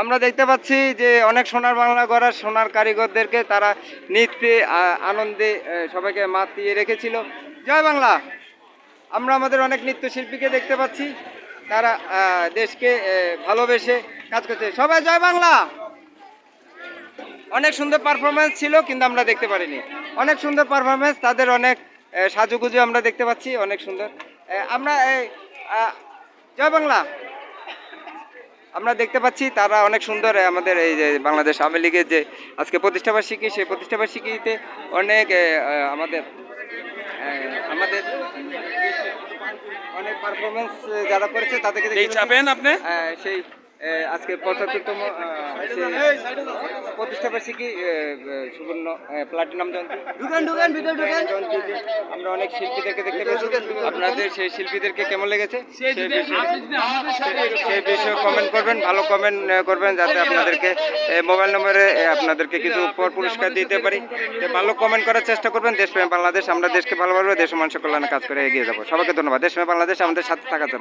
আমরা দেখতে পাচ্ছি যে অনেক সোনার বাংলা গড়ার সোনার কারিগরদেরকে তারা নৃত্যে আনন্দে সবাইকে মাতিয়ে রেখেছিল। জয় বাংলা। আমরা আমাদের অনেক নৃত্যশিল্পীকে দেখতে পাচ্ছি, তারা দেশকে ভালোবেসে কাজ করছে। সবাই জয় বাংলা। অনেক সুন্দর পারফরমেন্স ছিল, কিন্তু আমরা দেখতে পারিনি। অনেক সুন্দর পারফরমেন্স, তাদের অনেক সাজুগুজু আমরা দেখতে পাচ্ছি, অনেক সুন্দর। আমরা জয় বাংলা। আমরা দেখতে পাচ্ছি তারা অনেক সুন্দর আমাদের এই যে বাংলাদেশ আওয়ামী লীগের যে আজকে প্রতিষ্ঠাবার্ষিকী, সেই প্রতিষ্ঠাবার্ষিকীতে অনেক আমাদের আমাদের অনেক পারফরমেন্স যারা করেছে তাদেরকে চাপেন আপনি সেই আজকে 75তম প্রতিষ্ঠাবার্ষিকী সুবর্ণ প্লাটিনাম জয়ন্তী আমরা অনেক শিল্পীদেরকে দেখতে পেয়েছি। আপনাদের সেই শিল্পীদেরকে কেমন লেগেছে সেই বিষয়ে কমেন্ট করবেন, ভালো কমেন্ট করবেন, যাতে আপনাদেরকে মোবাইল নম্বরে আপনাদেরকে কিছু পুরস্কার দিতে পারি। ভালো কমেন্ট করার চেষ্টা করবেন। দেশপ্রেম বাংলাদেশ, আমরা দেশকে ভালোভাবে দেশ মানুষের কল্যাণে কাজ করে এগিয়ে যাবো। সবাইকে ধন্যবাদ। দেশপ্রেম বাংলাদেশ, আমাদের সাথে থাকার জন্য।